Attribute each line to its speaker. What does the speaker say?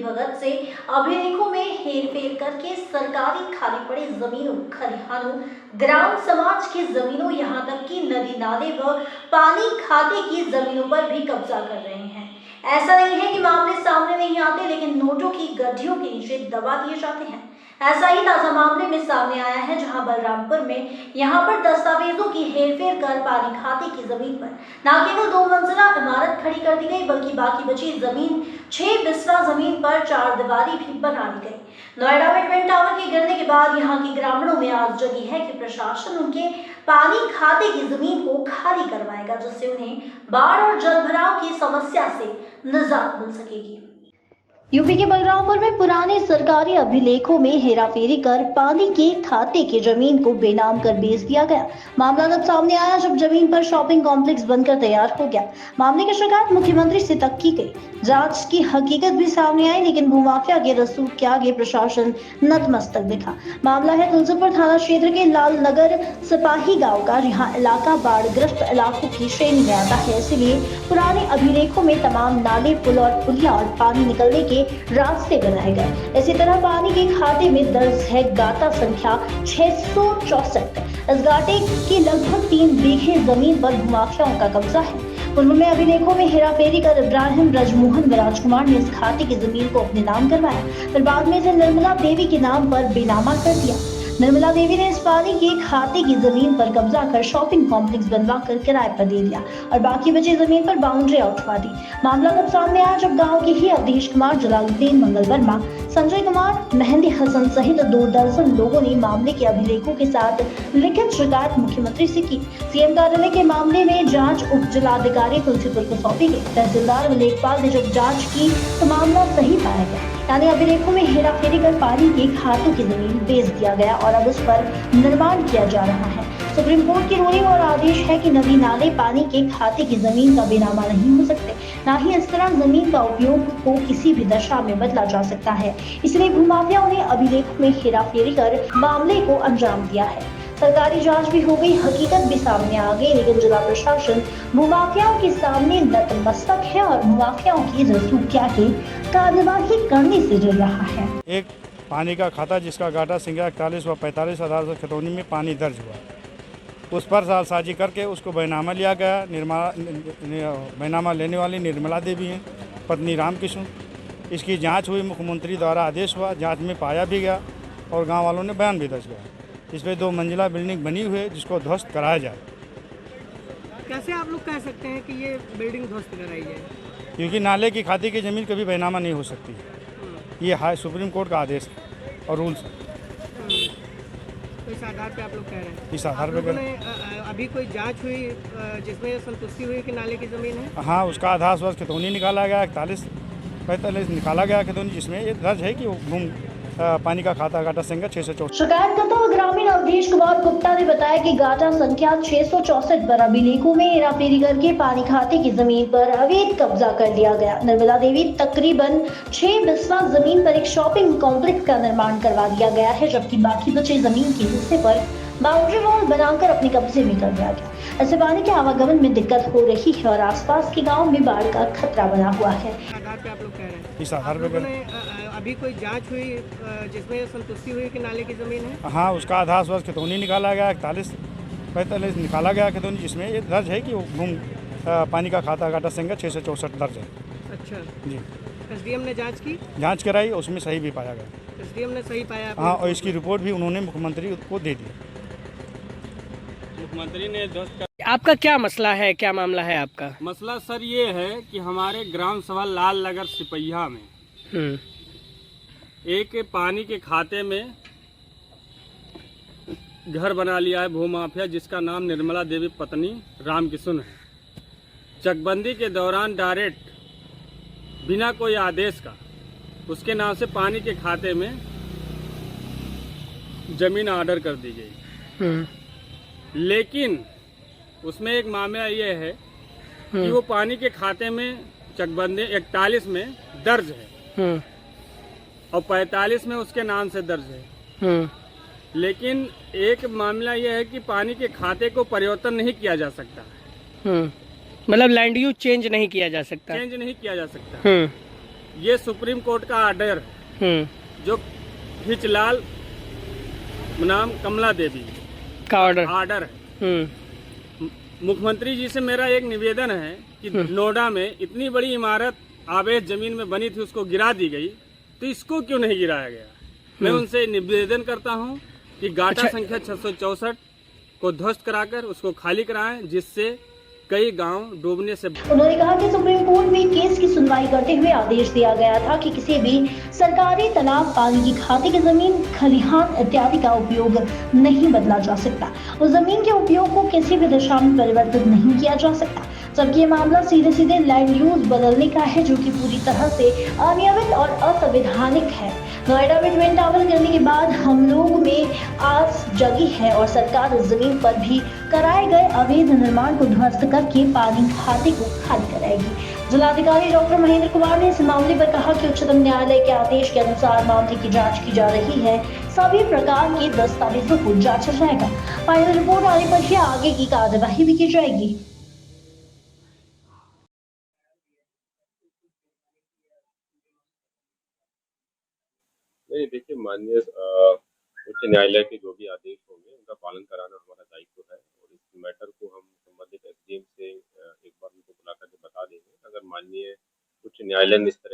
Speaker 1: मिलीभगत से अभिलेखों में हेरफेर करके सरकारी खाली पड़ी जमीनों, खलिहानों, ग्राम समाज की जमीनों, यहाँ तक कि नदी नाले व पानी खाते की जमीनों पर भी कब्जा कर रहे हैं। ऐसा नहीं है कि मामले सामने नहीं आते, लेकिन नोटों की गड्ढियों के नीचे दबा दिए जाते हैं। ऐसा ही ताजा मामले में सामने आया है, जहां बलरामपुर में यहां पर दस्तावेजों की हेरफेर कर पानी खाते की जमीन पर न केवल 2 मंजिला इमारत खड़ी कर दी गई, बल्कि बाकी बची जमीन 6 बिस्वा जमीन पर 4 दीवारी भी बना दी गई। नोएडा में ट्विन टावर के गिरने के बाद यहाँ के ग्रामीणों में आस जगी है कि प्रशासन उनके पानी खाते की जमीन को खाली करवाएगा, जिससे उन्हें बाढ़ और जलभराव की समस्या से निजात मिल सकेगी। यूपी के बलरामपुर में पुराने सरकारी अभिलेखों में हेराफेरी कर पानी के खाते की जमीन को बेनाम कर बेच दिया गया। मामला तब सामने आया जब जमीन पर शॉपिंग कॉम्प्लेक्स बनकर तैयार हो गया। मामले की शिकायत मुख्यमंत्री से तक की गई। जांच की हकीकत भी सामने आई, लेकिन भूमाफिया के रसूख के आगे प्रशासन नतमस्तक दिखा। मामला है तुलसीपुर थाना क्षेत्र के लालनगर सिपाही गाँव का, जहाँ इलाका बाढ़ग्रस्त इलाकों की श्रेणी में आता है। इसलिए पुराने अभिलेखों में तमाम नाले, पुल और पुलिया और पानी निकलने के रास्ते बनाए गए। इसी तरह पानी के खाते में दर्ज है गाटा संख्या 664। इस गाटे की लगभग 3 बीघे जमीन पर भूमाफियाओं का कब्जा है। पूर्व में अभिलेखों में हेराफेरी कर इब्राहिम राजमोहन व राजकुमार ने इस खाते की जमीन को अपने नाम करवाया, फिर बाद में इसे निर्मला देवी के नाम पर बेनामा कर दिया। निर्मला देवी ने इस पानी के खाते की जमीन पर कब्जा कर शॉपिंग कॉम्प्लेक्स बनवाकर किराए पर दे दिया और बाकी बची जमीन पर बाउंड्री उठवा दी। मामला तब सामने आया जब गांव के ही अवधेश कुमार, जलालुद्दीन, मंगल वर्मा, संजय कुमार, मेहंदी हसन सहित 2 दर्जन लोगों ने मामले के अभिलेखों के साथ लिखित शिकायत मुख्यमंत्री से की। सीएम कार्यालय के मामले में जांच उप जिलाधिकारी तुलसीपुर को सौंपी गई। तहसीलदार व लेखपाल ने जब जांच की तो मामला सही पाया गया, यानी अभिलेखों में हेराफेरी कर पानी के खातों की जमीन बेच दिया गया और अब उस पर निर्माण किया जा रहा है। सुप्रीम कोर्ट की रूलिंग और आदेश है कि नदी नाले पानी के खाते की जमीन का बेनामा नहीं हो सकते, न ही इस तरह जमीन का उपयोग को किसी भी दशा में बदला जा सकता है। इसलिए भूमाफियाओं ने अभिलेखों में हेराफेरी कर मामले को अंजाम दिया है। सरकारी जांच भी हो गई, हकीकत भी सामने आ गई, लेकिन जिला प्रशासन भूमाफियाओं के सामने नतमस्तक है और भूमाफियाओं की रसूख के आगे कार्यवाही करने से डर रहा है।
Speaker 2: एक पानी का खाता जिसका गाटा संख्या 41 व 45 आधार से खतौनी में पानी दर्ज हुआ, उस पर जालसाजी करके उसको बैनामा लिया गया। बैनामा लेने वाली निर्मला देवी हैं, पत्नी रामकृष्ण। इसकी जांच हुई, मुख्यमंत्री द्वारा आदेश हुआ, जांच में पाया भी गया और गांव वालों ने बयान भी दर्ज किया। इस पर 2 मंजिला बिल्डिंग बनी हुई है जिसको ध्वस्त कराया जाए।
Speaker 3: कैसे आप लोग कह सकते हैं कि ये बिल्डिंग ध्वस्त कराई जाए?
Speaker 2: क्योंकि नाले की खाते की ज़मीन कभी बैनामा नहीं हो सकती। ये हाई सुप्रीम कोर्ट का आदेश और रूल्स।
Speaker 3: तो इस आधार पे आप लोग कह रहे हैं?
Speaker 2: इस आधार पे
Speaker 3: अभी कोई जांच हुई जिसमें संतुष्टि हुई कि नाले की ज़मीन है?
Speaker 2: हाँ, उसका आधार वर्ष खतौनी निकाला गया, 41-45 निकाला गया खतौनी, जिसमें ये दर्ज है कि वो पानी का खाता गाटा संख्या 664।
Speaker 1: शिकायतकर्ता व ग्रामीण अवधेश कुमार गुप्ता ने बताया कि गाटा संख्या 664 पर अभिलेखों में हेराफेरी करके पानी खाते की जमीन पर अवैध कब्जा कर लिया गया। निर्मला देवी तकरीबन 6 बिस्वा जमीन पर एक शॉपिंग कॉम्प्लेक्स का निर्माण करवा दिया गया है, जबकि बाकी बचे जमीन के हिस्से पर बाउंड्री वॉल बनाकर अपने कब्जे में कर दिया गया। ऐसे पानी के आवागमन में दिक्कत हो रही है और आसपास के गांव में बाढ़ का खतरा बना हुआ है।
Speaker 3: आधार पे आप लोग कह रहे हैं?
Speaker 2: इस आधार पे
Speaker 3: अभी कोई जांच हुई जिसमें संतुष्टि हुई कि नाले की ज़मीन है?
Speaker 2: हाँ, उसका आधार वर्ष खतौनी निकाला गया, 41-45 निकाला गया खतौनी, जिसमें ये दर्ज है कि वो पानी का खाता गाटा संख्या 664 दर्ज है।
Speaker 3: अच्छा
Speaker 2: जी।
Speaker 3: एसडीएम ने जांच की?
Speaker 2: जांच कराई, उसमें सही भी पाया गया।
Speaker 3: एसडीएम ने सही पाया?
Speaker 2: हाँ, और इसकी रिपोर्ट भी उन्होंने मुख्यमंत्री को दे दी।
Speaker 4: मुख्यमंत्री ने ध्वस्त।
Speaker 3: आपका क्या मसला है, क्या मामला है आपका?
Speaker 4: मसला सर ये है कि हमारे ग्राम सभा लालनगर सिपहिया में एक पानी के खाते में घर बना लिया है भूमाफिया, जिसका नाम निर्मला देवी पत्नी रामकृष्ण है। चकबंदी के दौरान डायरेक्ट बिना कोई आदेश का उसके नाम से पानी के खाते में जमीन ऑर्डर कर दी गई। लेकिन उसमें एक मामला ये है कि वो पानी के खाते में चकबंदी 41 में दर्ज है और 45 में उसके नाम से दर्ज है। लेकिन एक मामला ये है कि पानी के खाते को परिवर्तन नहीं किया जा सकता।
Speaker 3: मतलब लैंड यूज चेंज नहीं किया जा सकता?
Speaker 4: चेंज नहीं किया जा सकता। ये सुप्रीम कोर्ट का आर्डर है जो हिचलाल नाम कमला देवी
Speaker 3: का
Speaker 4: आर्डर है। मुख्यमंत्री जी से मेरा एक निवेदन है कि नोएडा में इतनी बड़ी इमारत अवैध जमीन में बनी थी, उसको गिरा दी गई, तो इसको क्यों नहीं गिराया गया। मैं उनसे निवेदन करता हूं कि गाटा संख्या 664 को ध्वस्त कराकर उसको खाली कराएं, जिससे कई गांव डूबने से।
Speaker 1: उन्होंने कहा कि सुप्रीम कोर्ट में केस की सुनवाई करते हुए आदेश दिया गया था कि किसी भी सरकारी तालाब, पानी की खाते की जमीन, खलिहान इत्यादि का उपयोग नहीं बदला जा सकता। उस जमीन के उपयोग को किसी भी दिशा में परिवर्तित नहीं किया जा सकता, जबकि ये मामला सीधे सीधे लैंड यूज बदलने का है, जो कि पूरी तरह से अनियमित और असंवैधानिक है। नोएडा में ट्विन टावर गिरने के बाद हम लोग में आस जगी है और सरकार इस जमीन पर भी कराए गए अवैध निर्माण को ध्वस्त करके पानी खाते को खाली कराएगी। जिलाधिकारी डॉक्टर महेंद्र कुमार ने इस मामले पर कहा कि उच्चतम न्यायालय के आदेश के अनुसार मामले की जांच की जा रही है। सभी प्रकार के दस्तावेजों को जांचा जाएगा। फाइनल रिपोर्ट आने पर ही आगे की कार्यवाही भी की जाएगी।
Speaker 5: नहीं, देखिए, माननीय उच्च न्यायालय के जो भी आदेश होंगे उनका पालन कराना हमारा दायित्व है और इस मैटर को हम संबंधित एसडीएम से एक बार उनको बुला करके बता देंगे। अगर माननीय उच्च न्यायालय ने इस तरह